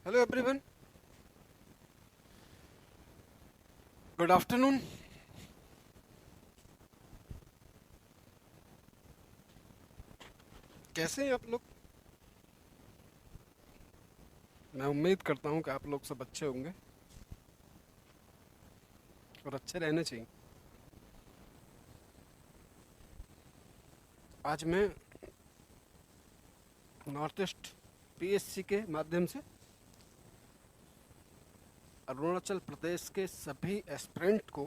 Hello everyone, good afternoon. कैसे हैं आप लोग? मैं उम्मीद करता हूं कि आप लोग सब अच्छे होंगे और अच्छे रहने चाहिए। आज मैं नॉर्थ ईस्ट पीएससी के माध्यम से अरुणाचल प्रदेश के सभी एस्पिरेंट को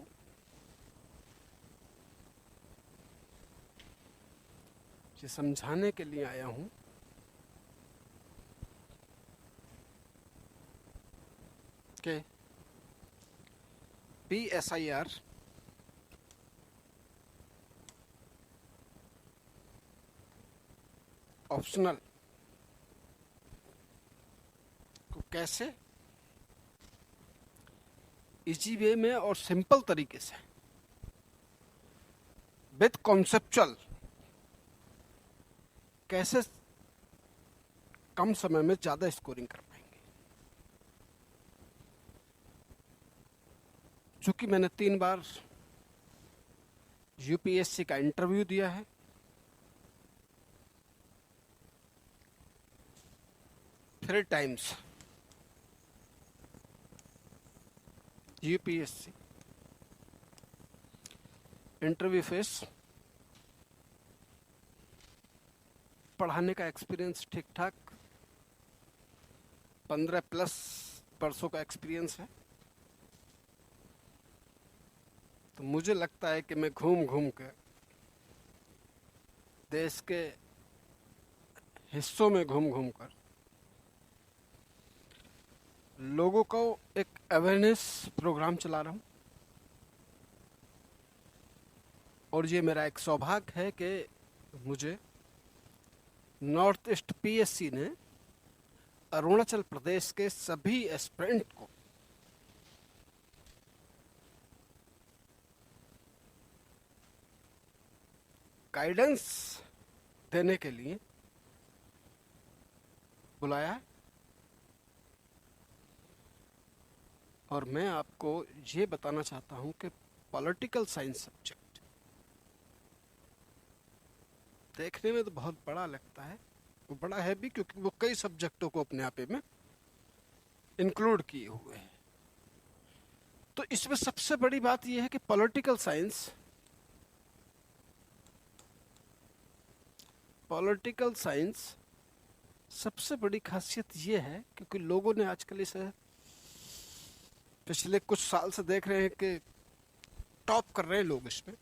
ये समझाने के लिए आया हूं कि PSIR ऑप्शनल को कैसे इजी वे में और सिंपल तरीके से विद कॉन्सेप्चुअल कैसे कम समय में ज़्यादा स्कोरिंग कर पाएंगे। चूंकि मैंने 3 बार यूपीएससी का इंटरव्यू दिया है, 3 टाइम्स यूपीएससी इंटरव्यू फेस, पढ़ाने का एक्सपीरियंस ठीक ठाक 15+ वर्षों का एक्सपीरियंस है। तो मुझे लगता है कि मैं घूम घूम कर देश के हिस्सों में घूम घूम कर लोगों को एक अवेयरनेस प्रोग्राम चला रहा हूँ। और ये मेरा एक सौभाग्य है कि मुझे नॉर्थ ईस्ट पीएससी ने अरुणाचल प्रदेश के सभी एस्पिरेंट को गाइडेंस देने के लिए बुलाया है। और मैं आपको ये बताना चाहता हूं कि पॉलिटिकल साइंस सब्जेक्ट देखने में तो बहुत बड़ा लगता है, वो बड़ा है भी क्योंकि वो कई सब्जेक्टों को अपने आप में इंक्लूड किए हुए हैं। तो इसमें सबसे बड़ी बात यह है कि पॉलिटिकल साइंस सबसे बड़ी खासियत यह है क्योंकि लोगों ने आजकल इसे पिछले कुछ साल से देख रहे हैं कि टॉप कर रहे हैं लोग इसमें।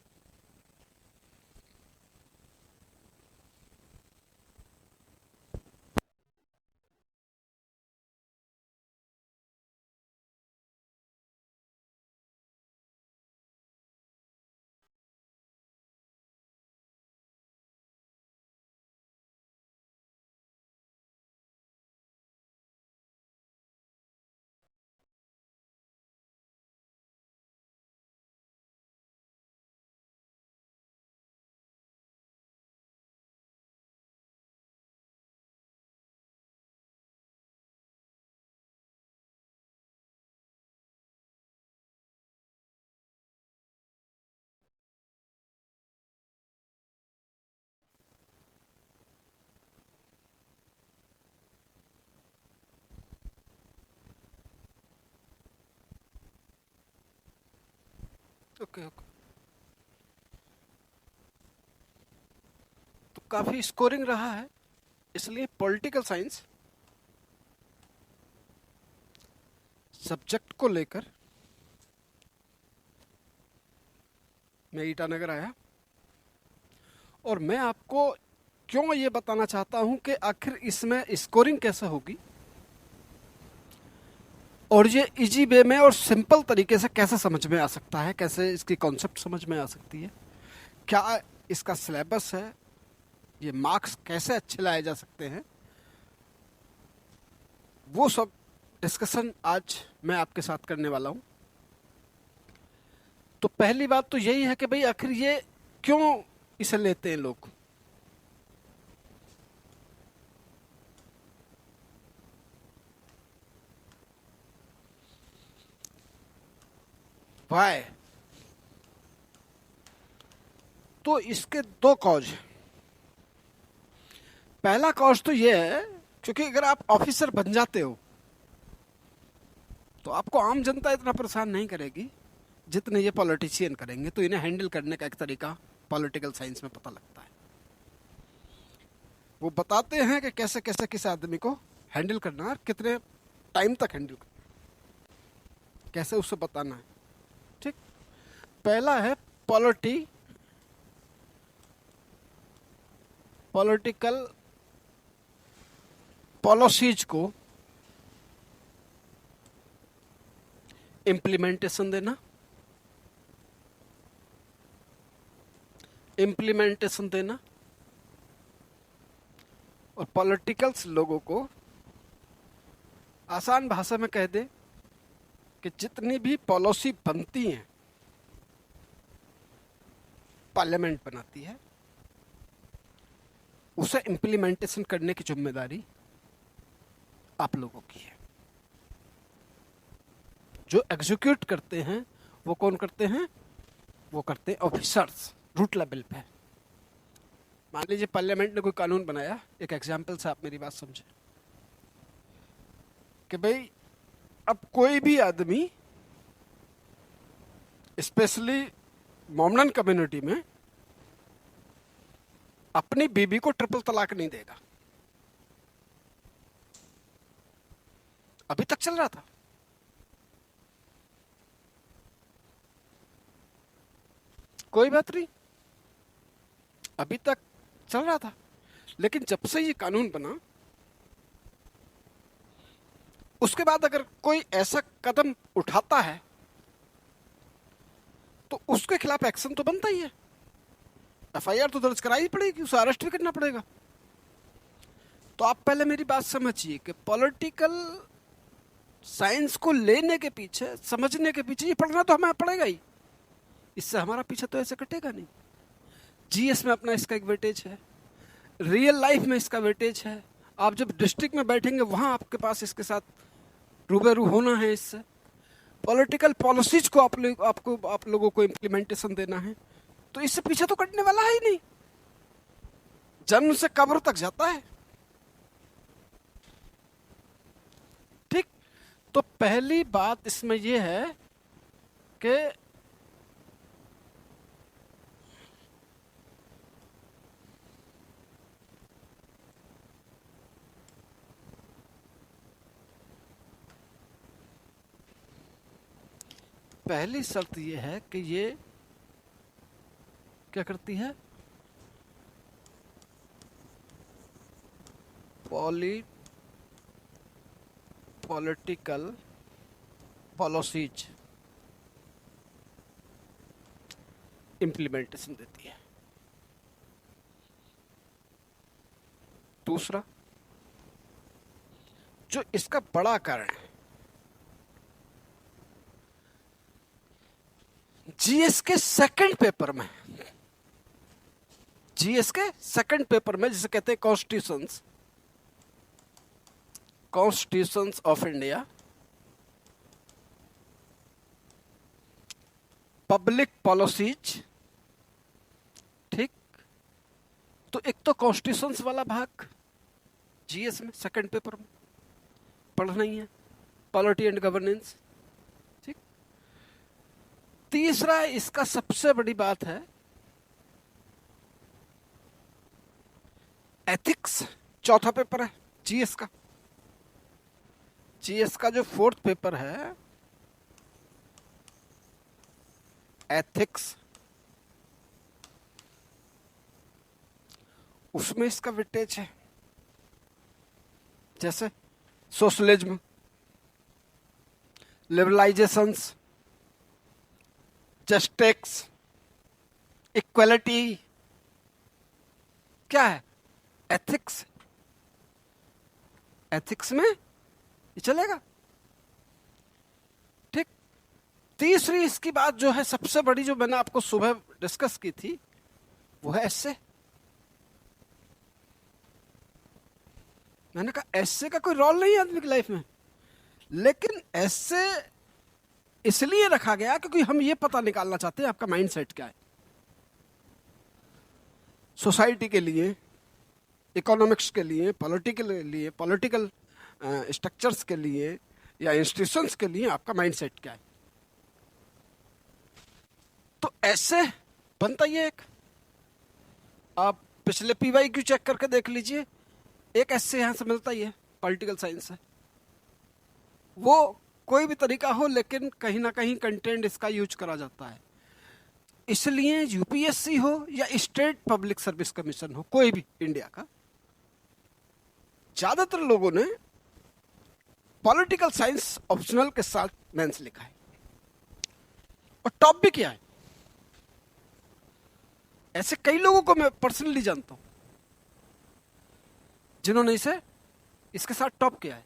ओके ओके, तो काफी स्कोरिंग रहा है, इसलिए पॉलिटिकल साइंस सब्जेक्ट को लेकर मैं ईटानगर आया। और मैं आपको क्यों ये बताना चाहता हूं कि आखिर इसमें स्कोरिंग कैसे होगी और ये इजी वे में और सिंपल तरीके से कैसे समझ में आ सकता है, कैसे इसकी कॉन्सेप्ट समझ में आ सकती है, क्या इसका सिलेबस है, ये मार्क्स कैसे अच्छे लाए जा सकते हैं, वो सब डिस्कशन आज मैं आपके साथ करने वाला हूं। तो पहली बात तो यही है कि भाई आखिर ये क्यों इसे लेते हैं लोग। वाई? तो इसके दो कॉज हैं। पहला कॉज तो ये है, क्योंकि अगर आप ऑफिसर बन जाते हो तो आपको आम जनता इतना परेशान नहीं करेगी जितने ये पॉलिटिशियन करेंगे। तो इन्हें हैंडल करने का एक तरीका पॉलिटिकल साइंस में पता लगता है। वो बताते हैं कि कैसे कैसे किस आदमी को हैंडल करना है और कितने टाइम तक हैंडल करना, कैसे उससे बताना है। ठीक। पहला है पॉलिटिकल पॉलिसीज को इम्प्लीमेंटेशन देना। और पॉलिटिकल्स लोगों को आसान भाषा में कह दे कि जितनी भी पॉलिसी बनती हैं, पार्लियामेंट बनाती है, उसे इम्प्लीमेंटेशन करने की जिम्मेदारी आप लोगों की है। जो एग्जीक्यूट करते हैं वो कौन करते हैं? वो करते हैं ऑफिसर्स, रूट लेवल पे। मान लीजिए पार्लियामेंट ने कोई कानून बनाया, एक एग्जाम्पल से आप मेरी बात समझे कि भाई अब कोई भी आदमी, स्पेशली मोमडन कम्युनिटी में, अपनी बीबी को ट्रिपल तलाक नहीं देगा। अभी तक चल रहा था। कोई बात नहीं, अभी तक चल रहा था। लेकिन जब से ये कानून बना, उसके बाद अगर कोई ऐसा कदम उठाता है तो उसके खिलाफ एक्शन तो बनता ही है। एफआईआर तो दर्ज कराई पड़ेगी, उसे अरेस्ट भी करना पड़ेगा। तो आप पहले मेरी बात समझिए कि पॉलिटिकल साइंस को लेने के पीछे, समझने के पीछे, ये पढ़ना तो हमें पड़ेगा ही, इससे हमारा पीछा तो ऐसे कटेगा नहीं। जीएस में अपना इसका एक वेटेज है, रियल लाइफ में इसका वेटेज है। आप जब डिस्ट्रिक्ट में बैठेंगे वहां आपके पास इसके साथ रूबरू होना है। इससे पॉलिटिकल पॉलिसीज को आप लोगों को इम्प्लीमेंटेशन देना है। तो इससे पीछे तो कटने वाला है ही नहीं, जन्म से कब्र तक जाता है। ठीक। तो पहली बात इसमें यह है कि पहली शर्त यह है कि ये क्या करती है? पॉलिटिकल पॉलिसीज इंप्लीमेंटेशन देती है। दूसरा, जो इसका बड़ा कारण है, जीएस के सेकंड पेपर में, जिसे कहते हैं constitutions of India, public policies. ठीक। तो एक तो कॉन्स्टिट्यूशंस वाला भाग जीएस में सेकंड पेपर में पढ़ना ही है, पॉलिटी एंड गवर्नेंस। ठीक। तीसरा, इसका सबसे बड़ी बात है एथिक्स। चौथा पेपर है जीएस का। जीएस का जो फोर्थ पेपर है, एथिक्स, उसमें इसका वेटेज है। जैसे सोशलिज्म, लिबरलाइजेशंस, जस्टिस, इक्वलिटी, क्या है? एथिक्स। एथिक्स में ये चलेगा। ठीक। तीसरी इसकी बात जो है सबसे बड़ी, जो मैंने आपको सुबह डिस्कस की थी, वो है एस्से। मैंने कहा एस्से का कोई रोल नहीं है आदमी की लाइफ में, लेकिन एस्से इसलिए रखा गया क्योंकि हम ये पता निकालना चाहते हैं आपका माइंडसेट क्या है, सोसाइटी के लिए, इकोनॉमिक्स के लिए, पॉलिटिकल स्ट्रक्चर्स के लिए या इंस्टीट्यूशंस के लिए आपका माइंडसेट क्या है। तो ऐसे बनता ही है एक, आप पिछले PYQ चेक करके देख लीजिए, एक ऐसे यहां से मिलता ही है, पॉलिटिकल साइंस है। वो कोई भी तरीका हो लेकिन कहीं ना कहीं कंटेंट इसका यूज करा जाता है। इसलिए UPSC हो या स्टेट पब्लिक सर्विस कमीशन हो, कोई भी इंडिया का, ज्यादातर लोगों ने पॉलिटिकल साइंस ऑप्शनल के साथ मेंस लिखा है। और टॉप भी क्या है, ऐसे कई लोगों को मैं पर्सनली जानता हूं जिन्होंने इसके साथ टॉप किया है,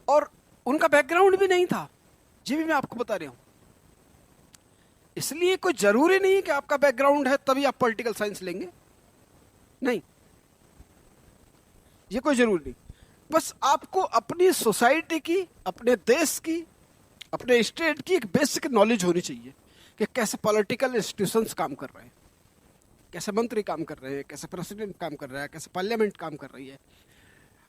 और उनका बैकग्राउंड भी नहीं था, ये भी मैं आपको बता रहा हूं। इसलिए कोई जरूरी नहीं है कि आपका बैकग्राउंड है तभी आप पॉलिटिकल साइंस लेंगे, नहीं, ये कोई जरूरी नहीं। बस आपको अपनी सोसाइटी की, अपने देश की, अपने स्टेट की एक बेसिक नॉलेज होनी चाहिए कि कैसे पॉलिटिकल इंस्टीट्यूशंस काम कर रहे हैं, कैसे मंत्री काम कर रहे हैं, कैसे प्रेसिडेंट काम कर रहा है, कैसे पार्लियामेंट काम कर रही है,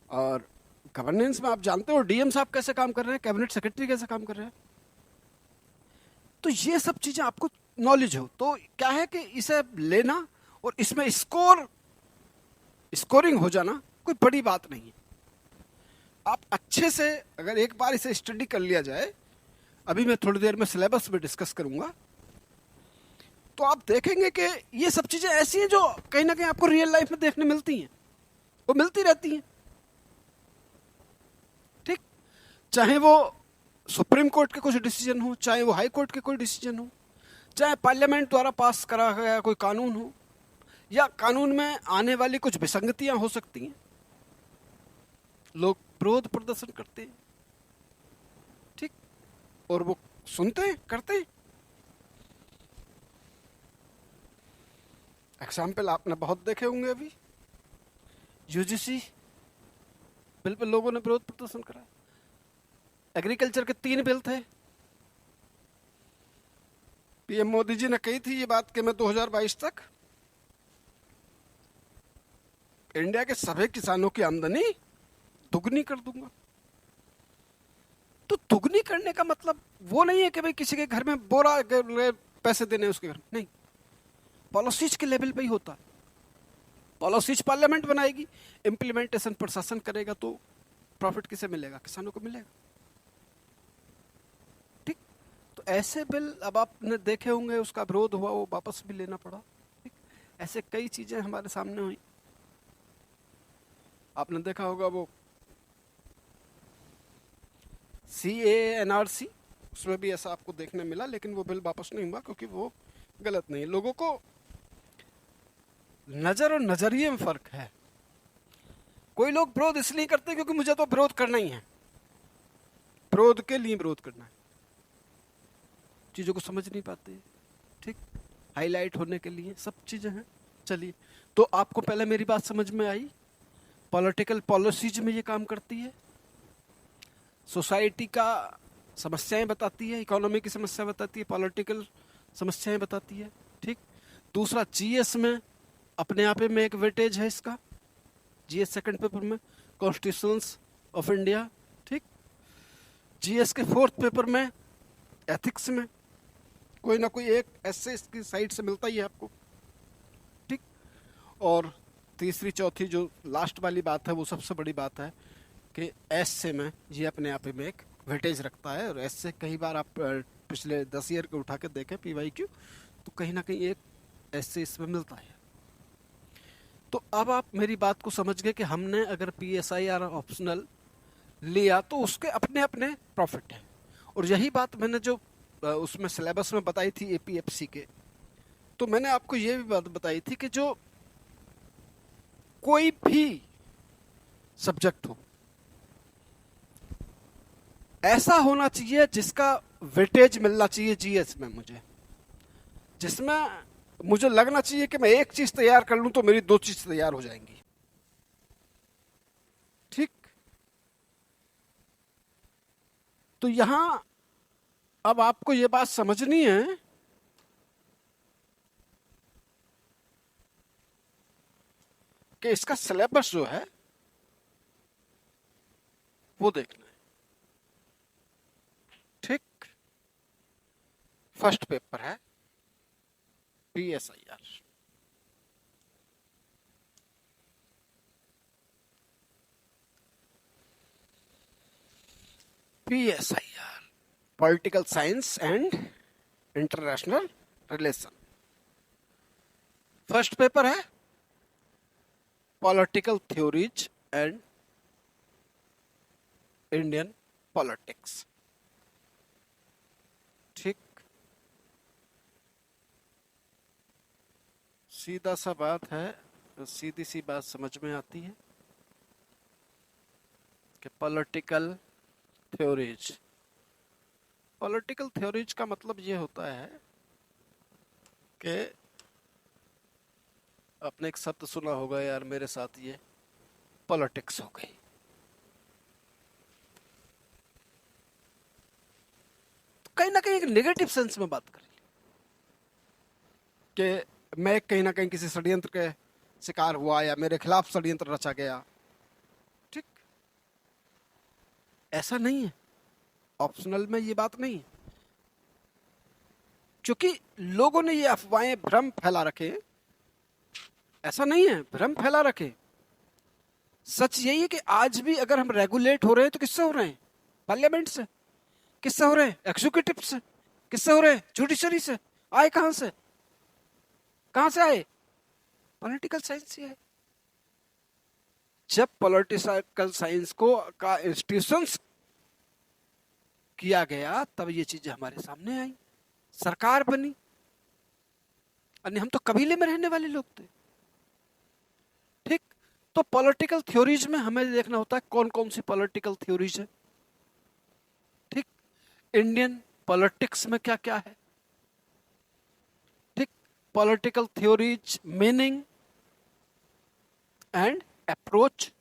और गवर्नेंस में आप जानते हो DM साहब कैसे काम कर रहे हैं, कैबिनेट सेक्रेटरी कैसे काम कर रहे हैं। तो ये सब चीजें आपको नॉलेज हो तो क्या है कि इसे लेना और इसमें स्कोरिंग हो जाना कोई बड़ी बात नहीं है। आप अच्छे से अगर एक बार इसे स्टडी कर लिया जाए, अभी मैं थोड़ी देर में सिलेबस में डिस्कस करूंगा, तो आप देखेंगे कि ये सब चीजें ऐसी हैं जो कहीं ना कहीं आपको रियल लाइफ में देखने मिलती हैं, वो मिलती रहती हैं। ठीक, चाहे वो सुप्रीम कोर्ट के कुछ डिसीजन हो, चाहे वो हाई कोर्ट के कोई डिसीजन हो, चाहे पार्लियामेंट द्वारा पास करा गया कोई कानून हो, या कानून में आने वाली कुछ विसंगतियां हो सकती हैं, लोग विरोध प्रदर्शन करते हैं, ठीक, और वो सुनते हैं, करते हैं। एग्जाम्पल आपने बहुत देखे होंगे, अभी UGC बिल पे लोगों ने विरोध प्रदर्शन करा। एग्रीकल्चर के 3 बिल थे, PM मोदी जी ने कही थी ये बात कि मैं 2022 तक इंडिया के सभी किसानों की आमदनी दुगनी कर दूंगा। तो दुगनी करने का मतलब वो नहीं है कि भाई किसी के घर में बोरा पैसे देने उसके घर में, नहीं, पॉलिसीज के लेवल पे ही होता है। पॉलिसीज पार्लियामेंट बनाएगी, इंप्लीमेंटेशन प्रशासन करेगा, तो प्रॉफिट किसे मिलेगा, किसानों को मिलेगा। ठीक, तो ऐसे बिल अब आपने देखे होंगे, उसका विरोध हुआ, वो वापस भी लेना पड़ा। ठीक, ऐसे कई चीजें हमारे सामने हुई। आपने देखा होगा वो CA/NRC, उसमें भी ऐसा आपको देखने मिला, लेकिन वो बिल वापस नहीं हुआ क्योंकि वो गलत नहीं है। लोगों को नजर और नजरिए में फर्क है। कोई लोग विरोध इसलिए करते क्योंकि मुझे तो विरोध करना ही है, विरोध के लिए विरोध करना है, चीजों को समझ नहीं पाते। ठीक, हाईलाइट होने के लिए सब चीजें हैं। चलिए, तो आपको पहले मेरी बात समझ में आई, पॉलिटिकल पॉलिसीज में ये काम करती है, सोसाइटी का समस्याएं बताती है, इकोनॉमी की समस्या बताती है, पॉलिटिकल समस्याएं बताती है। ठीक, दूसरा GS में अपने आप में एक वेटेज है इसका, GS सेकंड पेपर में कॉन्स्टिट्यूशंस ऑफ इंडिया। ठीक, GS के 4th पेपर में एथिक्स में कोई ना कोई एक ऐसे इसकी साइड से मिलता ही है आपको। ठीक, और तीसरी चौथी जो लास्ट वाली बात है वो सबसे बड़ी बात है कि ऐसे में ये अपने आप में एक वेटेज रखता है, और ऐसे कई बार आप पिछले 10 ईयर के उठा के देखें PYQ, तो कहीं ना कहीं एक ऐसे इसमें मिलता है। तो अब आप मेरी बात को समझ गए कि हमने अगर PSI और ऑप्शनल लिया तो उसके अपने अपने प्रॉफिट है। और यही बात मैंने जो उसमें सिलेबस में बताई थी APFC के, तो मैंने आपको ये भी बात बताई थी कि जो कोई भी सब्जेक्ट हो, ऐसा होना चाहिए जिसका वेटेज मिलना चाहिए GS में मुझे, जिसमें मुझे लगना चाहिए कि मैं एक चीज तैयार कर लूं तो मेरी 2 चीज तैयार हो जाएंगी। ठीक, तो यहां अब आपको ये बात समझनी है कि इसका सिलेबस जो है वो देखना है। ठीक, फर्स्ट पेपर है PSIR। PSIR, political science and international relation. First paper है political theories and Indian politics. ठीक, सीधा सा बात है, सीधी सी बात समझ में आती है कि पॉलिटिकल थ्योरीज, पॉलिटिकल थ्योरीज का मतलब ये होता है कि आपने एक शब्द सुना होगा यार मेरे साथ, ये पॉलिटिक्स हो गई। तो कहीं ना कहीं एक नेगेटिव सेंस में बात करें कि मैं कहीं ना कहीं किसी षड्यंत्र के शिकार हुआ या मेरे खिलाफ षड्यंत्र रचा गया। ठीक, ऐसा नहीं है, ऑप्शनल में ये बात नहीं है, क्योंकि लोगों ने ये अफवाहें भ्रम फैला रखे। ऐसा नहीं है भ्रम फैला रखे, सच यही है कि आज भी अगर हम रेगुलेट हो रहे हैं तो किससे हो रहे हैं? पार्लियामेंट से। किससे हो रहे हैं? एग्जीक्यूटिव से। किससे हो रहे हैं? जुडिशरी से। आए कहां से? कहां से आए? पॉलिटिकल साइंस से आए। जब पॉलिटिकल साइंस को का इंस्टीट्यूशंस किया गया तब ये चीजें हमारे सामने आई, सरकार बनी। अन्य हम तो कबीले में रहने वाले लोग थे। ठीक, तो पॉलिटिकल थ्योरीज में हमें देखना होता है कौन कौन सी पॉलिटिकल थ्योरीज है। ठीक, इंडियन पॉलिटिक्स में क्या क्या है। ठीक, political theories meaning and approach,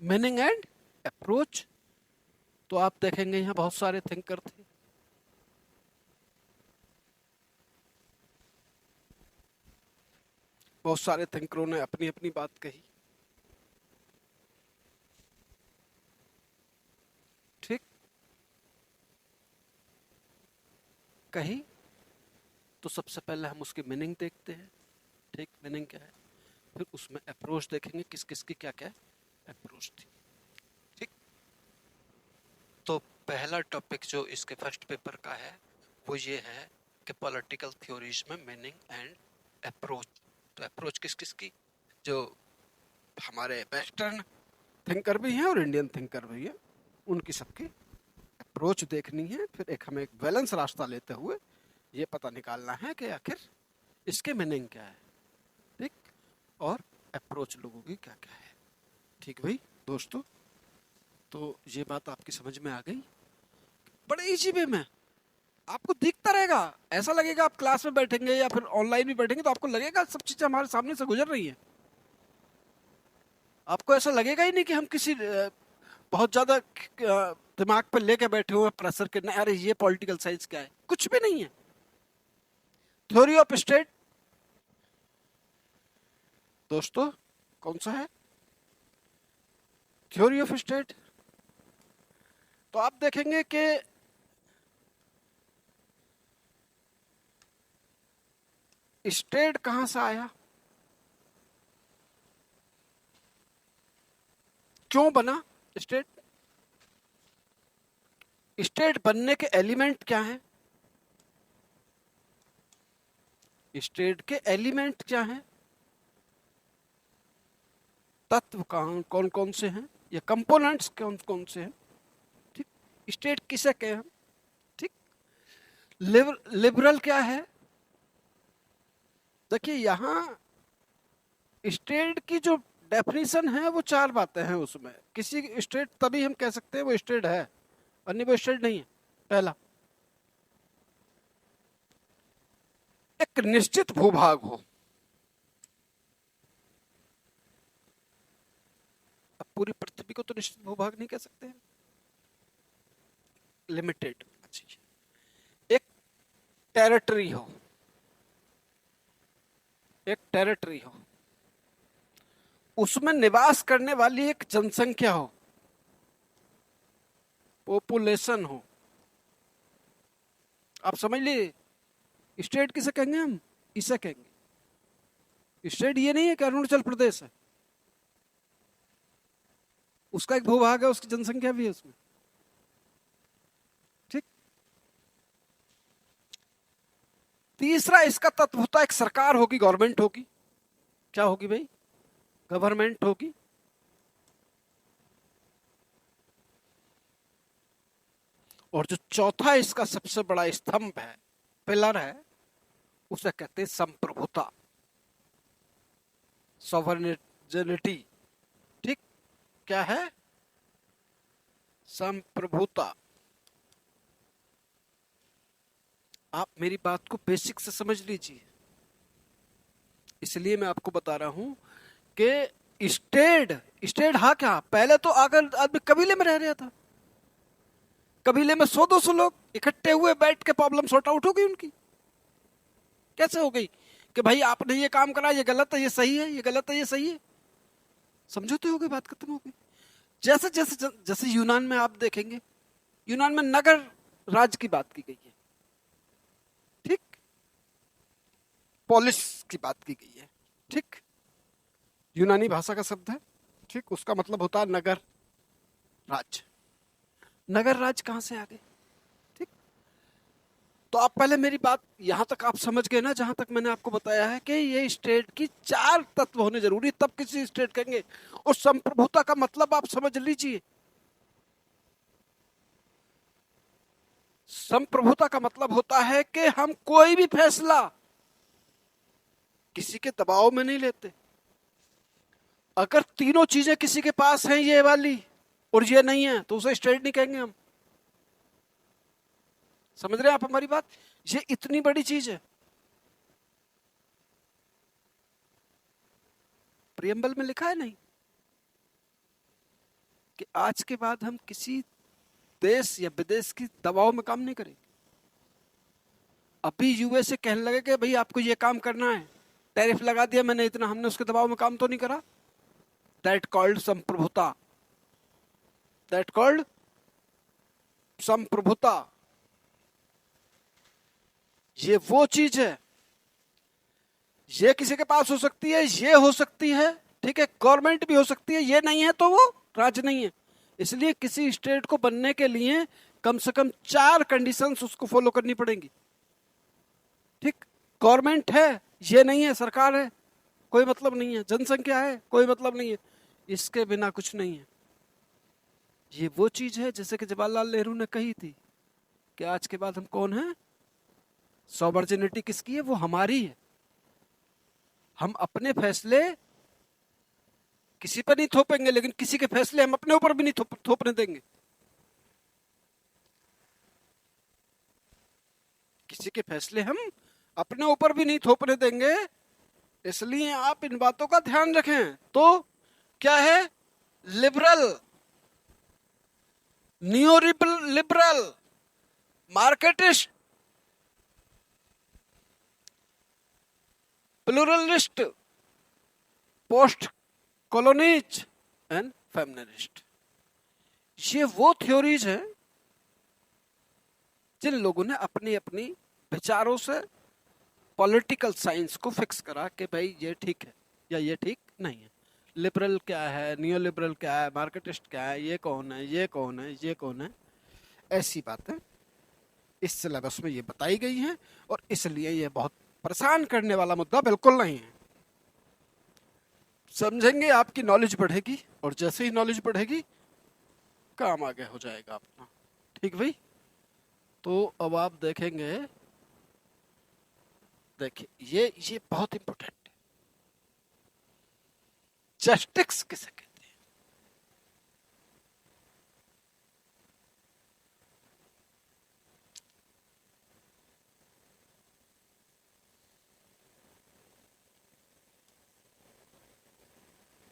meaning and approach. तो आप देखेंगे यहां बहुत सारे थिंकर थे। बहुत सारे थिंकरों ने अपनी अपनी बात कही। ठीक, कही तो सबसे पहले हम उसकी मीनिंग देखते हैं। ठीक, मीनिंग क्या है, फिर उसमें अप्रोच देखेंगे किस किस की क्या क्या अप्रोच थी। ठीक, तो पहला टॉपिक जो इसके फर्स्ट पेपर का है वो ये है कि पॉलिटिकल थ्योरीज में मीनिंग एंड अप्रोच। तो अप्रोच किस किस की? जो हमारे वेस्टर्न थिंकर भी हैं और इंडियन थिंकर भी हैं, उनकी सबकी अप्रोच देखनी है। फिर एक हमें एक बैलेंस रास्ता लेते हुए ये पता निकालना है कि आखिर इसके मीनिंग क्या है। ठीक, और अप्रोच लोगों की क्या क्या है। ठीक भाई दोस्तों, तो ये बात आपकी समझ में आ गई। बड़े इजी वे में आपको दिखता रहेगा, ऐसा लगेगा आप क्लास में बैठेंगे या फिर ऑनलाइन भी बैठेंगे तो आपको लगेगा सब चीजें हमारे सामने से गुजर रही है। आपको ऐसा लगेगा ही नहीं कि हम किसी बहुत ज्यादा दिमाग पर लेके बैठे हुए प्रेशर के, नहीं अरे ये पॉलिटिकल साइंस क्या है, कुछ भी नहीं है। थ्योरी ऑफ स्टेट दोस्तों कौन सा है? Theory of state. तो आप देखेंगे कि स्टेट कहां से आया, क्यों बना स्टेट, स्टेट बनने के एलिमेंट क्या हैं, स्टेट के एलिमेंट क्या हैं, तत्व कौन कौन से हैं, या कंपोनेंट्स कौन कौन से हैं। ठीक, स्टेट किसे कहे हम। ठीक, लिबरल क्या है? देखिए यहां स्टेट की जो डेफिनेशन है वो चार बातें हैं उसमें। किसी स्टेट तभी हम कह सकते हैं वो स्टेट है, अन्य वो स्टेट नहीं है। पहला, एक निश्चित भूभाग हो। अब पूरी पृथ्वी को तो निश्चित भूभाग नहीं कह सकते हैं, लिमिटेड। चाहिए। एक टेरिटरी हो, एक टेरिटरी हो, उसमें निवास करने वाली एक जनसंख्या हो, पॉपुलेशन हो। आप समझ लीजिए, स्टेट किसे कहेंगे हम? इसे कहेंगे स्टेट। ये नहीं है कि अरुणाचल प्रदेश है, उसका एक भूभाग है, उसकी जनसंख्या भी है उसमें। ठीक। तीसरा इसका तत्व होता है, एक सरकार होगी, गवर्नमेंट होगी। क्या होगी भाई? गवर्नमेंट होगी। और जो चौथा इसका सबसे बड़ा स्तंभ है, पिलर है, उसे कहते हैं संप्रभुता, सॉवरेनिटी। ठीक। क्या है? संप्रभुता। आप मेरी बात को बेसिक से समझ लीजिए, इसलिए मैं आपको बता रहा हूं कि स्टेट, स्टेट हा क्या, पहले तो अगर आदमी कबीले में रह रहा था, कबीले में 100-200 लोग इकट्ठे हुए, बैठ के प्रॉब्लम सॉर्ट आउट हो गई उनकी। कैसे हो गई? कि भाई आपने ये काम करा, ये गलत है, ये सही है, ये गलत है, ये सही है, समझौते हो गए, बात खत्म हो गई। जैसे जैसे जैसे यूनान में आप देखेंगे, यूनान में नगर राज की बात की गई है। ठीक। पोलिस की बात की गई है। ठीक। यूनानी भाषा का शब्द है। ठीक। उसका मतलब होता है नगर राज। नगर राज कहां से आ गए? ठीक। तो आप पहले मेरी बात यहां तक आप समझ गए ना, जहां तक मैंने आपको बताया है कि ये स्टेट की 4 तत्व होने जरूरी, तब किसी स्टेट कहेंगे। और संप्रभुता का मतलब आप समझ लीजिए, संप्रभुता का मतलब होता है कि हम कोई भी फैसला किसी के दबाव में नहीं लेते। अगर तीनों चीजें किसी के पास हैं, ये वाली और ये नहीं है, तो उसे स्टेट नहीं कहेंगे हम। समझ रहे हैं आप हमारी बात? ये इतनी बड़ी चीज है। प्रियम्बल में लिखा है नहीं कि आज के बाद हम किसी देश या विदेश की दबाव में काम नहीं करेंगे। अभी यूएसए कहने लगे कि भाई आपको ये काम करना है, टैरिफ लगा दिया मैंने इतना, हमने उसके दबाव में काम तो नहीं करा। दैट कॉल्ड संप्रभुता, दैट कॉल्ड संप्रभुता। ये वो चीज है, ये किसी के पास हो सकती है, ये हो सकती है, ठीक है, गवर्नमेंट भी हो सकती है, ये नहीं है तो वो राज्य नहीं है। इसलिए किसी स्टेट को बनने के लिए कम से कम 4 कंडीशंस उसको फॉलो करनी पड़ेंगी। ठीक। गवर्नमेंट है, ये नहीं है, सरकार है, कोई मतलब नहीं है, जनसंख्या है, कोई मतलब नहीं है, इसके बिना कुछ नहीं है। ये वो चीज है जैसे कि जवाहरलाल नेहरू ने कही थी कि आज के बाद हम कौन है, सॉवर्जिनिटी किसकी है, वो हमारी है। हम अपने फैसले किसी पर नहीं थोपेंगे, लेकिन किसी के फैसले हम अपने ऊपर भी नहीं थोपने देंगे। किसी के फैसले हम अपने ऊपर भी नहीं थोपने देंगे। इसलिए आप इन बातों का ध्यान रखें। तो क्या है? Liberal, neo liberal, marketist, pluralist, post colonies and feminist. ये वो थ्योरीज हैं जिन लोगों ने अपनी अपनी विचारों से पॉलिटिकल साइंस को फिक्स करा कि भाई ये ठीक है या ये ठीक नहीं है। लिबरल क्या है, नियो लिबरल क्या है, मार्केटिस्ट क्या है, ये कौन है, ये कौन है, ये कौन है, ऐसी बातें इस सिलेबस में ये बताई गई हैं। और इसलिए ये बहुत परेशान करने वाला मुद्दा बिल्कुल नहीं है। समझेंगे, आपकी नॉलेज बढ़ेगी, और जैसे ही नॉलेज बढ़ेगी काम आगे हो जाएगा अपना। ठीक भाई? तो अब आप देखेंगे, देखिए ये बहुत इंपॉर्टेंट है। जस्टिस किसे कहते हैं?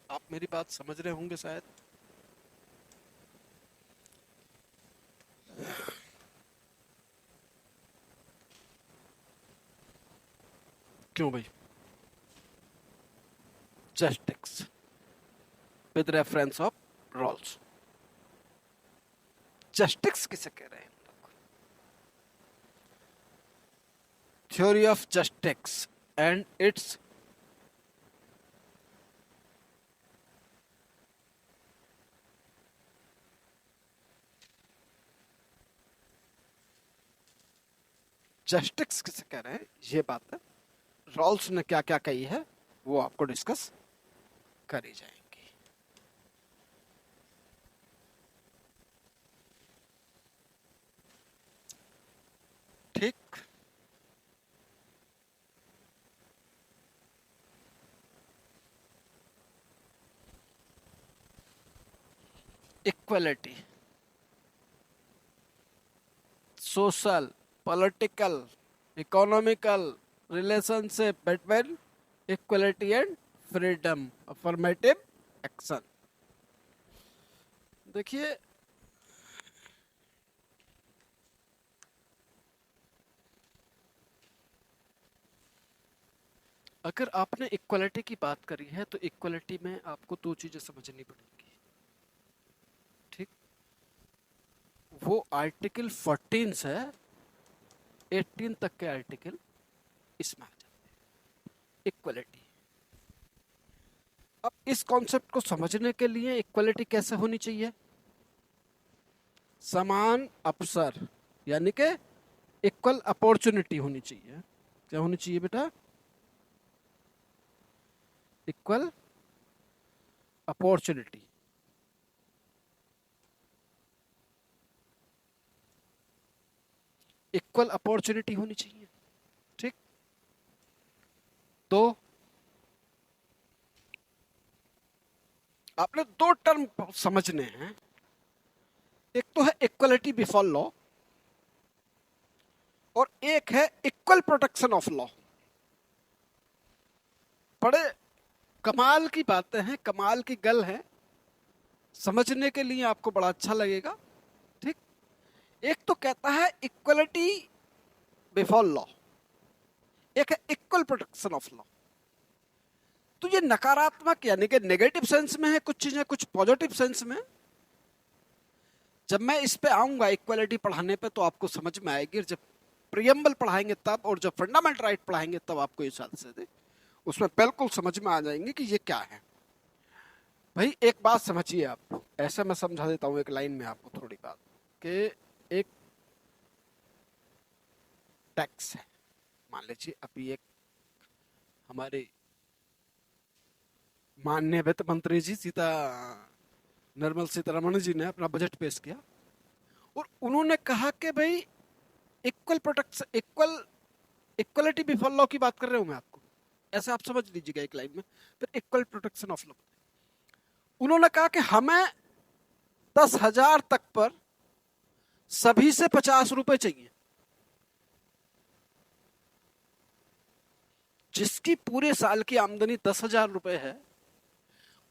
आप मेरी बात समझ रहे होंगे शायद। क्यों भाई? जस्टिक्स विद रेफरेंस ऑफ रॉल्स। जस्टिक्स किसे कह रहे हैं? थ्योरी ऑफ जस्टिक्स एंड इट्स जस्टिक्स किसे कह रहे हैं, ये बात है। रॉल्स ने क्या क्या कही है वो आपको डिस्कस करी जाएंगी। ठीक। Equality, social, political, economical relationship between equality and freedom, affirmative action. देखिए, अगर आपने इक्वलिटी की बात करी है तो इक्वलिटी में आपको दो चीजें समझनी पड़ेंगी। ठीक, वो आर्टिकल 14 से 18 तक के आर्टिकल इसमें आ जाते हैं, इक्वलिटी। अब इस कॉन्सेप्ट को समझने के लिए इक्वलिटी कैसे होनी चाहिए? समान अवसर, यानी कि इक्वल अपॉर्चुनिटी होनी चाहिए। क्या होनी चाहिए बेटा? Equal opportunity. इक्वल अपॉर्चुनिटी होनी चाहिए। ठीक, तो आपने दो टर्म समझने हैं। एक तो है इक्वलिटी बिफोर लॉ और एक है इक्वल प्रोटेक्शन ऑफ लॉ। बड़े कमाल की बातें हैं, कमाल की गल है, समझने के लिए आपको बड़ा अच्छा लगेगा। ठीक, एक तो कहता है इक्वलिटी बिफोर लॉ, एक है इक्वल प्रोटेक्शन ऑफ लॉ। तो ये नकारात्मक यानी कि नेगेटिव सेंस में है कुछ चीजें, कुछ पॉजिटिव सेंस में। जब मैं इस पे आऊंगा इक्वलिटी पढ़ाने पे तो आपको समझ में आएगी। जब प्रियम्बल पढ़ाएंगे तब, और जब फंडामेंटल राइट पढ़ाएंगे तब आपको इस हाथ से उसमें बिल्कुल समझ में आ जाएंगे कि ये क्या है। भाई एक बात समझिए आप, ऐसे मैं समझा देता हूँ एक लाइन में आपको थोड़ी बात, कि एक टैक्स है। मान लीजिए अभी एक हमारे माननीय वित्त मंत्री जी निर्मला सीतारमण जी ने अपना बजट पेश किया और उन्होंने कहा कि भाई equal protection, equality before law की बात कर रहे हूं मैं आपको, ऐसे आप समझ लीजिएगा एक लाइन में। फिर इक्वल प्रोटेक्शन ऑफ लॉ, उन्होंने कहा कि हमें 10,000 तक पर सभी से 50 रुपए चाहिए। जिसकी पूरे साल की आमदनी 10,000 रुपए है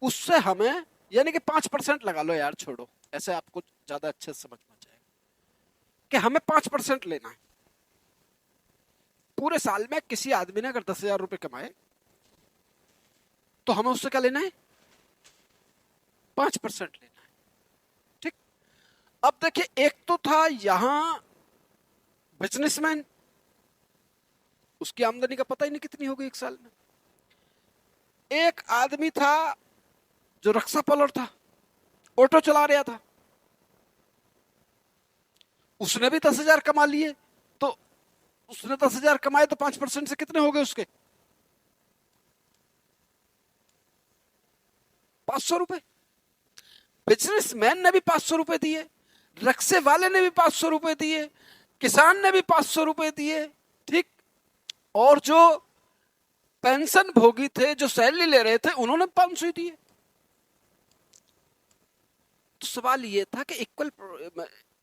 उससे हमें, यानी कि 5% लगा लो यार, छोड़ो, ऐसे आपको ज्यादा अच्छे से समझ में जाएगा कि हमें 5% लेना है। पूरे साल में किसी आदमी ने अगर 10,000 रुपए कमाए तो हमें उससे क्या लेना है? 5% लेना है। ठीक, अब देखिए, एक तो था यहां बिजनेसमैन, उसकी आमदनी का पता ही नहीं कितनी होगी एक साल में। एक आदमी था जो रक्षा पॉलर था, ऑटो चला रहा था, उसने भी 10,000 कमा लिए। तो उसने 10,000 कमाए तो 5% से कितने हो गए उसके? 500 रुपए। बिजनेसमैन ने भी 500 रुपए दिए, रक्शे वाले ने भी 500 रुपए दिए, किसान ने भी 500 रुपए दिए। ठीक, और जो पेंशन भोगी थे, जो सैलरी ले रहे थे, उन्होंने 500 ही दिए। तो सवाल ये था कि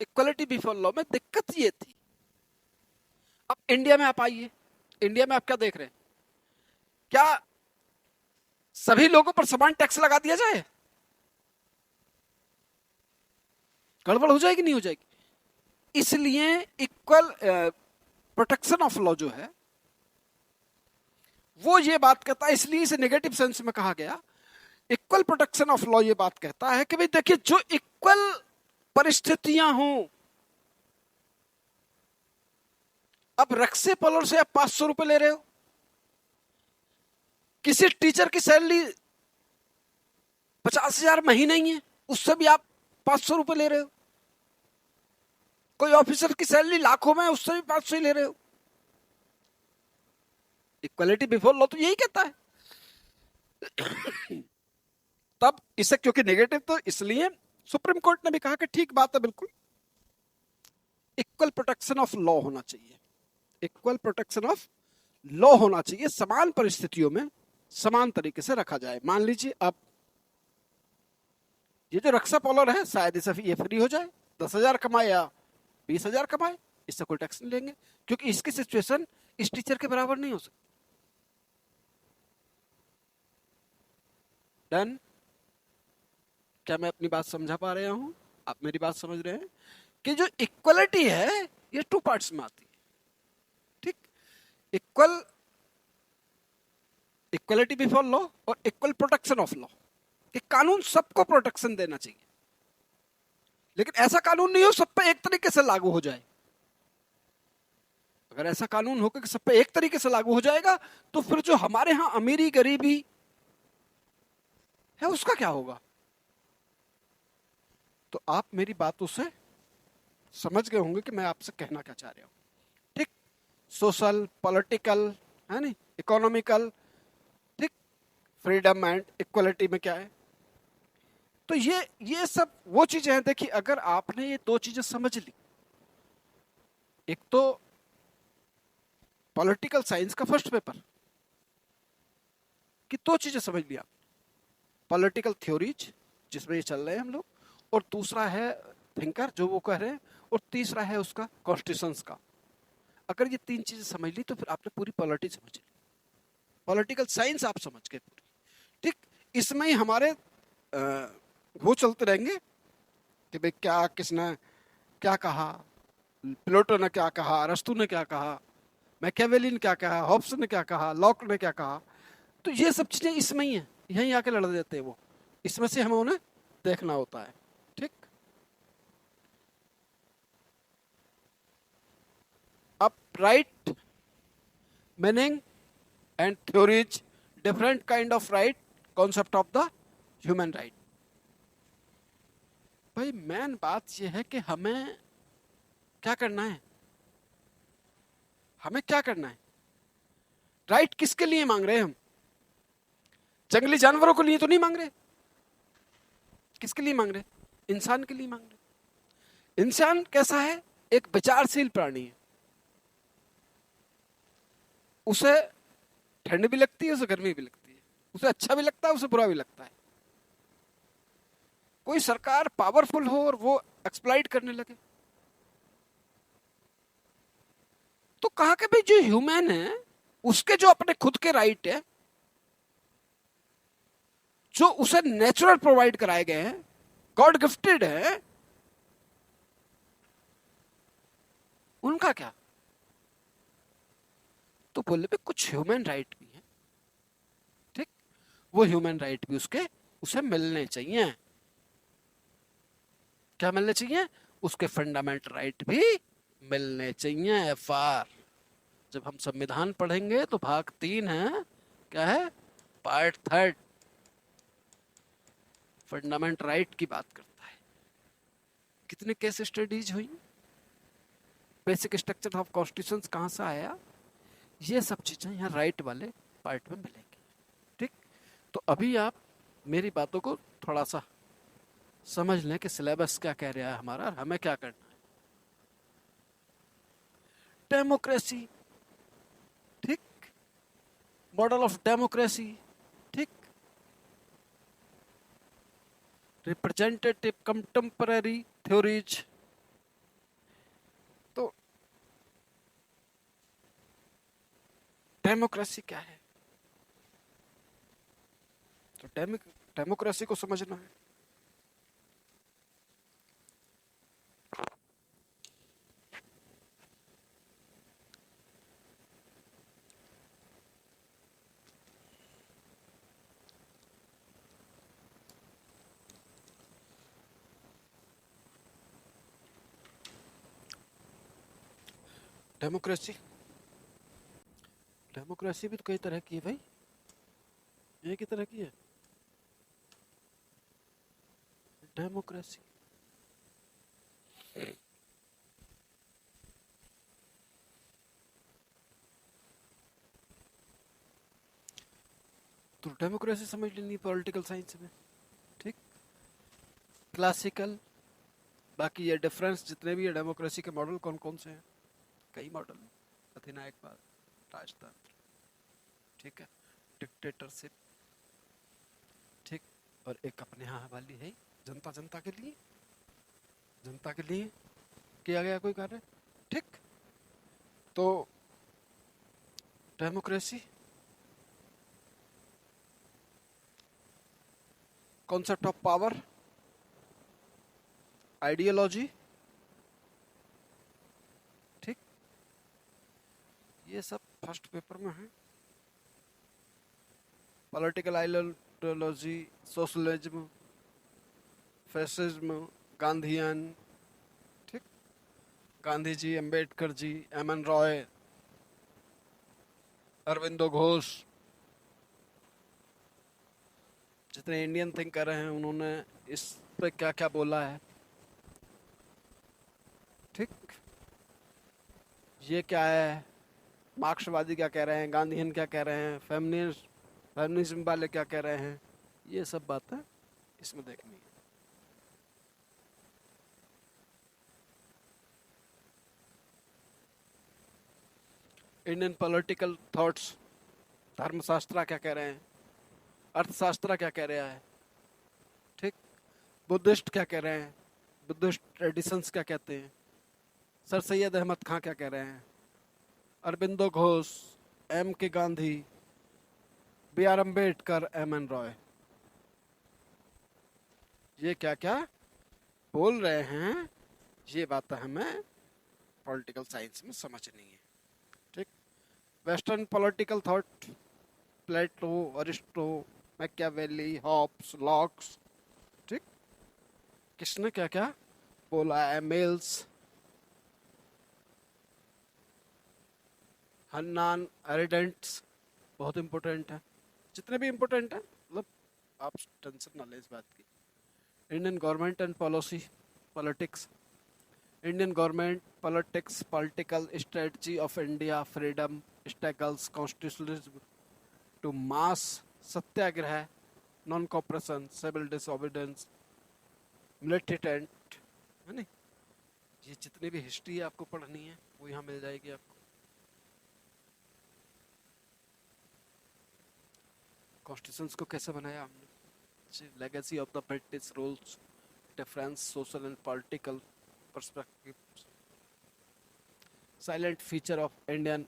इक्वलिटी बिफोर लॉ में दिक्कत ये थी। अब इंडिया में आप आइए, इंडिया में आप क्या देख रहे हैं? क्या सभी लोगों पर समान टैक्स लगा दिया जाए? गड़बड़ हो जाएगी, नहीं हो जाएगी? इसलिए इक्वल प्रोटेक्शन ऑफ लॉ जो है वो ये बात कहता है, इसलिए इसे नेगेटिव सेंस में कहा गया। इक्वल प्रोटेक्शन ऑफ लॉ ये बात कहता है कि भाई देखिए, जो इक्वल परिस्थितियां हों। अब रक्से पॉलर से आप 500 रुपए ले रहे हो, किसी टीचर की सैलरी 50,000 महीने ही है, उससे भी आप 500 रुपए ले रहे हो। कोई ऑफिसर की सैलरी लाखों में है, उससे भी 500 ही ले रहे हो। इक्वलिटी बिफोर लॉ तो यही कहता है। तब इसे क्योंकि नेगेटिव, तो इसलिए सुप्रीम कोर्ट ने भी कहा कि ठीक बात है, बिल्कुल इक्वल प्रोटेक्शन ऑफ लॉ होना चाहिए। इक्वल प्रोटेक्शन ऑफ लॉ होना चाहिए, समान परिस्थितियों में समान तरीके से रखा जाए। मान लीजिए अब ये जो रक्षा पॉलर है, शायद इसे ये फ्री हो जाए, 10,000 कमाए या 20,000 कमाए, इससे कोई टैक्स नहीं लेंगे, क्योंकि इसकी सिचुएशन इस टीचर के बराबर नहीं हो सकती। डन? क्या मैं अपनी बात समझा पा रहा हूं? आप मेरी बात समझ रहे हैं कि जो इक्वलिटी है ये 2 पार्ट्स में आती है। ठीक, इक्वलिटी बिफोर लॉ और इक्वल प्रोटेक्शन ऑफ लॉ, कि कानून सबको प्रोटेक्शन देना चाहिए, लेकिन ऐसा कानून नहीं हो सब पे एक तरीके से लागू हो जाए। अगर ऐसा कानून होकर सब पे एक तरीके से लागू हो जाएगा, तो फिर जो हमारे यहां अमीरी गरीबी है उसका क्या होगा? तो आप मेरी बातों से समझ गए होंगे कि मैं आपसे कहना क्या चाह रहा हूं। ठीक, सोशल, पॉलिटिकल, है नहीं, इकोनॉमिकल, ठीक, फ्रीडम एंड इक्वलिटी में क्या है। तो ये सब वो चीजें हैं। देखिए, अगर आपने ये 2 चीजें समझ ली, एक तो पॉलिटिकल साइंस का फर्स्ट पेपर कि 2 चीजें समझ लिया, पॉलिटिकल थ्योरीज जिसमें ये चल रहे हैं हम लोग, और दूसरा है थिंकर जो वो कह रहे हैं, और तीसरा है उसका कॉन्स्टिट्यूशंस का। अगर ये 3 चीजें समझ ली तो फिर आपने पूरी पॉलिटी समझ ली, पॉलिटिकल साइंस आप समझ गए पूरी। ठीक, इसमें ही हमारे वो चलते रहेंगे कि भाई क्या, किसने क्या कहा, प्लेटो ने क्या कहा, अरस्तु ने क्या कहा, मैकियावेली ने क्या कहा, हॉब्स ने क्या कहा, लॉक ने क्या कहा। तो ये सब चीजें इसमें ही है, यहीं आके लड़ देते हैं वो, इसमें से हमें उन्हें देखना होता है। ठीक, अब right meaning and theories, different kind of right, concept of the human right. भाई मेन बात यह है कि हमें क्या करना है, हमें क्या करना है। राइट किसके लिए मांग रहे हैं हम? जंगली जानवरों के लिए तो नहीं मांग रहे। किसके लिए मांग रहे? इंसान के लिए मांग रहे। इंसान कैसा है? एक विचारशील प्राणी है। उसे ठंड भी लगती है, उसे गर्मी भी लगती है, उसे अच्छा भी लगता है, उसे बुरा भी लगता है। कोई सरकार पावरफुल हो और वो एक्सप्लॉइट करने लगे तो कहा कि भाई जो ह्यूमन है उसके जो अपने खुद के राइट है, जो उसे नेचुरल प्रोवाइड कराए गए हैं, गॉड गिफ्टेड है, उनका क्या? तो बोले भी कुछ ह्यूमन राइट भी है। ठीक, वो ह्यूमन राइट भी उसे मिलने चाहिए। क्या मिलने चाहिए? उसके फंडामेंटल राइट भी मिलने चाहिए। एफआर जब हम संविधान पढ़ेंगे तो भाग 3 है, क्या है, पार्ट 3 फंडामेंटल राइट की बात करता है। कितने केस स्टडीज हुई, बेसिक स्ट्रक्चर ऑफ कॉन्स्टिट्यूशन कहां से आया, ये सब चीजें यहाँ राइट वाले पार्ट में मिलेंगी। ठीक, तो अभी आप मेरी बातों को थोड़ा सा समझ लें कि सिलेबस क्या कह रहा है हमारा और हमें क्या करना है। डेमोक्रेसी, ठीक, मॉडल ऑफ डेमोक्रेसी, ठीक, रिप्रेजेंटेटिव कंटेम्पररी थ्योरीज। तो डेमोक्रेसी क्या है? तो डेमोक्रेसी को समझना है। डेमोक्रेसी, डेमोक्रेसी भी तो कई तरह की है भाई, एक ही तरह की है डेमोक्रेसी। तो डेमोक्रेसी समझ लेनी पॉलिटिकल साइंस में, ठीक। क्लासिकल, बाकी ये डिफरेंस जितने भी है डेमोक्रेसी के मॉडल कौन कौन से हैं, कई मॉडल, अधिनायकवाद, राजतंत्र, ठीक है, डिक्टेटरशिप, ठीक, और एक अपने यहाँ वाली है जनता, जनता के लिए, जनता के लिए किया गया कोई कार्य, ठीक। तो democracy concept of power, ideology, ठीक, ये सब फर्स्ट पेपर में है। Political ideology, socialism, fascism, Gandhian, ठीक, गांधी जी, अंबेडकर जी, एम एन रॉय, अरविंदो घोष, जितने इंडियन थिंकर हैं उन्होंने इस पे क्या क्या बोला है, ठीक। ये क्या है, मार्क्सवादी क्या कह रहे हैं, गांधीयन क्या कह रहे हैं, फेमिनिज्म वाले क्या कह रहे हैं, ये सब बातें इसमें देखनी है। इंडियन पॉलिटिकल थॉट्स, धर्मशास्त्र क्या कह रहे हैं, अर्थशास्त्र क्या कह रहा है, ठीक, बुद्धिस्ट क्या कह रहे हैं, बुद्धिस्ट ट्रेडिशंस क्या कहते हैं, सर सैयद अहमद खां क्या कह रहे हैं, Aurobindo Ghosh, M K Gandhi, B R Ambedkar, M N Roy, ये क्या क्या बोल रहे हैं, ये बात हमें पॉलिटिकल साइंस में समझनी है, ठीक। वेस्टर्न पॉलिटिकल थॉट, प्लेटो, अरिस्टो, मैकियावेली, हॉब्स, लॉक्स, ठीक, किसने क्या क्या बोला है, मिल्स, हन्नान एरिडेंट्स, बहुत इंपॉर्टेंट है, जितने भी इंपॉर्टेंट है, मतलब आप टेंशन ना ले इस बात की। Indian government and policy, politics, Indian government, politics, political strategy of India, freedom struggles, constitutionalism to mass, satyagraha, non cooperation, civil disobedience, militant, है नहीं, ये जितनी भी हिस्ट्री है आपको पढ़नी है वो यहाँ मिल जाएगी आपको। कॉन्स्टिट्यूशंस को कैसे बनाया हमने, legacy of the British rules, difference social and political perspective, silent feature of Indian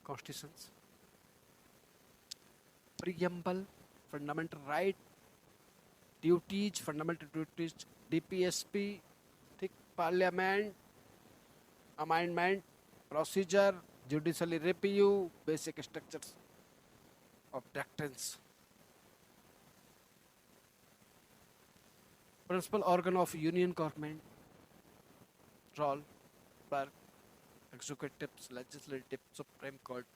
constitutions, preamble, fundamental right, duties, fundamental duties, DPSP, ठीक, parliament, amendment, procedure, judicially review, basic structures of doctrines, principle organ of union government, role पर executive, legislative, supreme court,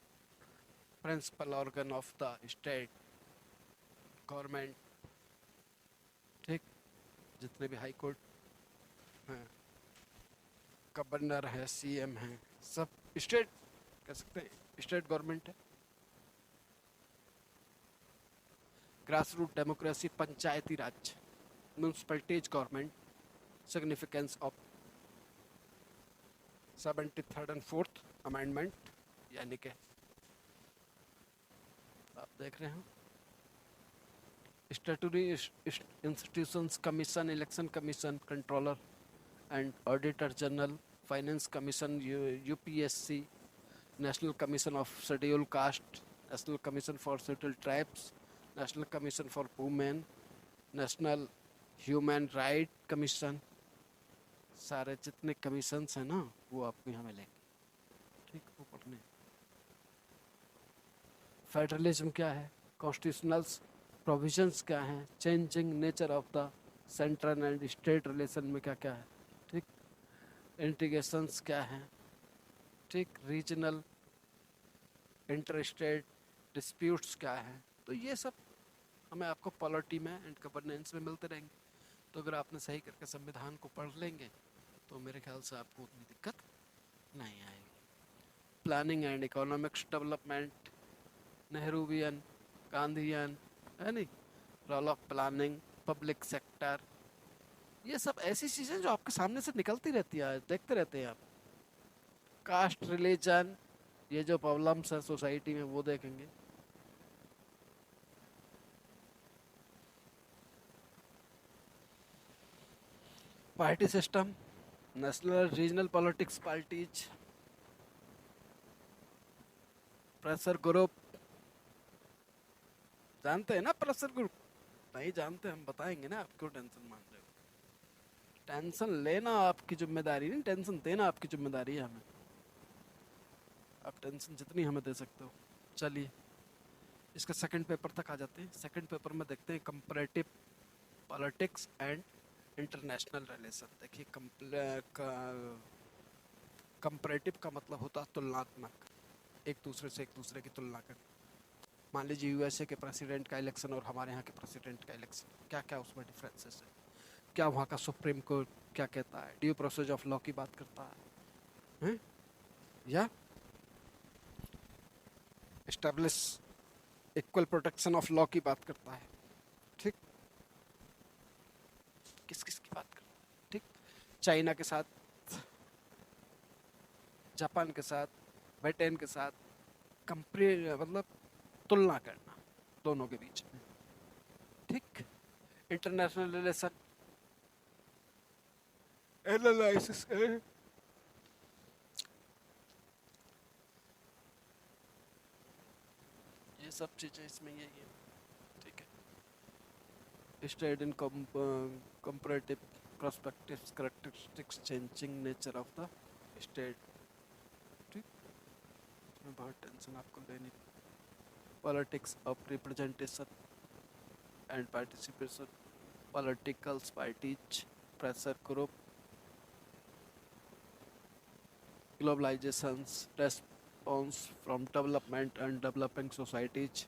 principle organ of the state government, ठीक, जितने भी high court हैं, governor है, CM है, सब state कह सकते हैं, स्टेट गवर्नमेंट है। Grass root democracy, Panchayati Raj, municipalities government, significance of 73rd and 4th amendment, यानी कि आप देख रहे हैं statutory institutions, commission, election commission, controller and auditor general, finance commission, UPSC, national commission of schedule caste, national commission for schedule tribes, national commission for women, national human right commission, सारे जितने commissions हैं ना वो आपको यहाँ मिलेंगे, ठीक, वो पढ़ने। फेडरलिज्म क्या है, कॉन्स्टिट्यूशनल्स प्रोविजंस क्या हैं, changing nature of the central and state relation में क्या क्या है, ठीक, इंटीग्रेशंस क्या हैं, ठीक, रीजनल इंटर स्टेट डिस्प्यूट्स क्या हैं, तो ये सब हमें आपको पॉलिटी में एंड गवर्नेंस में मिलते रहेंगे। तो अगर आपने सही करके संविधान को पढ़ लेंगे तो मेरे ख्याल से आपको उतनी दिक्कत नहीं आएगी। Planning and economics development, Nehruvian, Gandhian, है नहीं, role of planning, public sector, ये सब ऐसी चीज़ें जो आपके सामने से निकलती रहती है, देखते रहते हैं आप। कास्ट, रिलीजन, ये जो प्रॉब्लम्स है सोसाइटी में वो देखेंगे। Party system, national regional politics parties, pressure group, जानते हैं ना प्रेशर ग्रुप? नहीं जानते, हम बताएंगे ना, आप क्यों टेंशन मान रहे हो? टेंशन लेना आपकी जिम्मेदारी नहीं, टेंशन देना आपकी जिम्मेदारी है हमें। आप टेंशन जितनी हमें दे सकते हो। चलिए इसका सेकंड पेपर तक आ जाते हैं। सेकंड पेपर में देखते हैं comparative politics and international relation. देखिए कंपैरेटिव का मतलब होता है तुलनात्मक, एक दूसरे से एक दूसरे की तुलना करना। मान लीजिए यूएसए के प्रेसिडेंट का इलेक्शन और हमारे यहाँ के प्रेसिडेंट का इलेक्शन, क्या क्या उसमें डिफरेंसेस है, क्या वहाँ का सुप्रीम कोर्ट क्या कहता है, ड्यू प्रोसेस ऑफ लॉ की बात करता है, हैं? या establish equal protection of law की बात करता है। ठीक, किस किस की बात करता है? ठीक, चाइना के साथ, जापान के साथ, ब्रिटेन के साथ कंपेयर, मतलब तुलना करना दोनों के बीच में। ठीक, इंटरनेशनल रिलेशन, एनालिसिस, ये सब चीजें इसमें यही है। ठीक है, state in comparative perspectives, characteristics, changing nature of the state. ठीक, इसमें बहुत टेंशन आपको लेनी। Politics of representation and participation, politicals parties, pressure group, globalization's response from development and developing societies,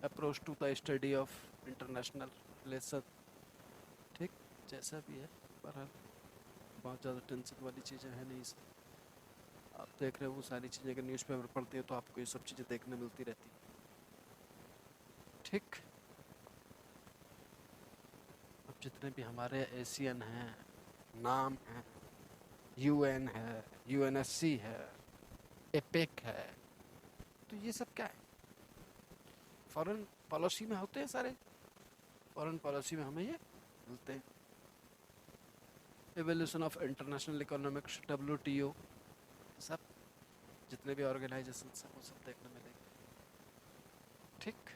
approach to the study of international relation। ठीक, जैसा भी है, बहरहाल बहुत ज़्यादा टेंशन वाली चीज़ें हैं नहीं। इस आप देख रहे हो वो सारी चीज़ें, अगर न्यूज़पेपर पढ़ते हो तो आपको ये सब चीज़ें देखने मिलती रहती। ठीक, अब जितने भी हमारे एशियन हैं नाम हैं, यूएन है, यूएनएससी है, एपेक है, तो ये सब क्या है? फॉरेन पॉलिसी में होते हैं सारे, फॉरेन पॉलिसी में हमें ये मिलते हैं। Evolution of international economics, WTO, सब जितने भी ऑर्गेनाइजेशन हैं वो सब देखने मिलेंगे। ठीक,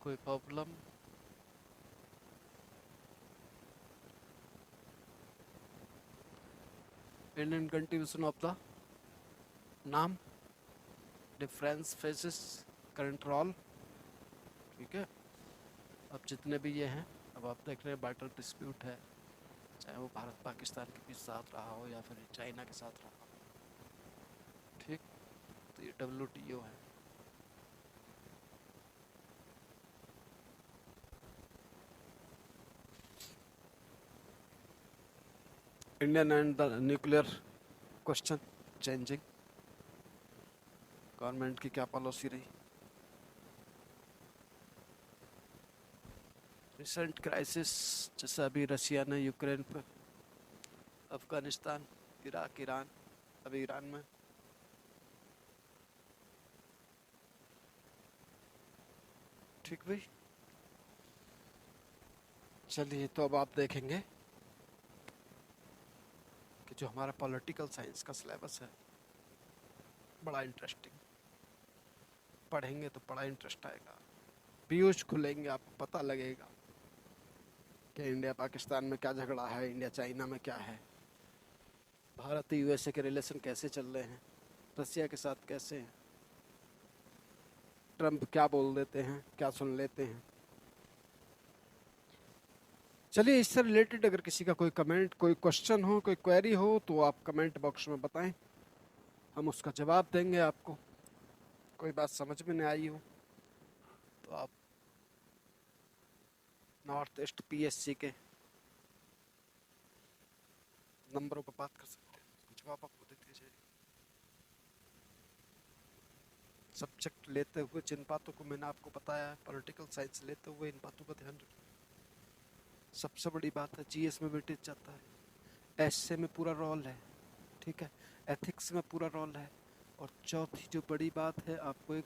कोई problem? Indian contribution of the नाम, डिफरेंस फेसेस, करंट रोल। ठीक है, अब जितने भी ये हैं, अब आप देख रहे हैं बार्टर डिस्प्यूट है, चाहे वो भारत पाकिस्तान के बीच साथ रहा हो या फिर चाइना के साथ रहा हो। ठीक, तो ये WTO है। Indian and the nuclear question changing, government की क्या पॉलिसी रही। रिसेंट क्राइसिस, जैसे अभी रशिया ने यूक्रेन पर, अफगानिस्तान, इराक, ईरान, अभी ईरान में। ठीक भाई, चलिए तो अब आप देखेंगे कि जो हमारा पॉलिटिकल साइंस का सिलेबस है बड़ा इंटरेस्टिंग, पढ़ेंगे तो बड़ा इंटरेस्ट आएगा, व्यूज खुलेंगे, आपको पता लगेगा कि इंडिया पाकिस्तान में क्या झगड़ा है, इंडिया चाइना में क्या है, भारत यूएसए के रिलेशन कैसे चल रहे हैं, रसिया के साथ कैसे हैं, ट्रम्प क्या बोल देते हैं, क्या सुन लेते हैं। चलिए, इससे रिलेटेड अगर किसी का कोई कमेंट, कोई क्वेश्चन हो, कोई क्वेरी हो, तो आप कमेंट बॉक्स में बताएं, हम उसका जवाब देंगे आपको। कोई बात समझ में नहीं आई हो तो आप नॉर्थ ईस्ट पीएससी के नंबरों पर बात कर सकते हैं, जवाब आपको देते जाएंगे। सब्जेक्ट लेते हुए जिन बातों को मैंने आपको बताया है, पॉलिटिकल साइंस लेते हुए इन बातों का ध्यान रखिए। सबसे बड़ी बात है, जीएस में वेटेज जाता है, एसए में पूरा रोल है, ठीक है, एथिक्स में पूरा रोल है, और चौथी जो बड़ी बात है, आपको एक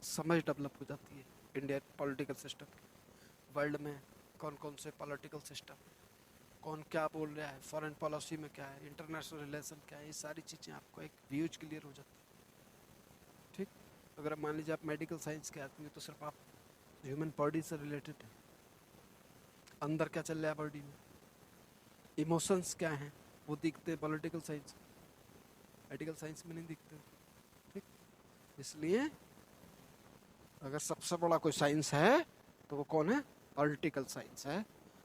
समझ डेवलप हो जाती है इंडियन पॉलिटिकल सिस्टम की। वर्ल्ड में कौन कौन से पॉलिटिकल सिस्टम, कौन क्या बोल रहा है, फॉरेन पॉलिसी में क्या है, इंटरनेशनल रिलेशन क्या है, ये सारी चीज़ें आपको एक व्यूज क्लियर हो जाती है। ठीक, अगर मान लीजिए आप मेडिकल साइंस के आदमी हैं तो सिर्फ आप ह्यूमन बॉडी से रिलेटेड है, अंदर क्या चल रहा है बॉडी में, इमोशंस क्या हैं, वो दिखते हैं पॉलिटिकल साइंस, मेडिकल साइंस में नहीं दिखते। ठीक, इसलिए अगर सबसे बड़ा कोई साइंस है तो वो कौन है, पॉलिटिकल साइंस है,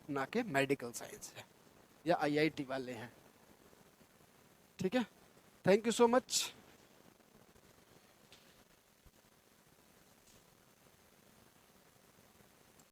ना कि मेडिकल साइंस है या आईआईटी वाले हैं। ठीक है, थैंक यू सो मच।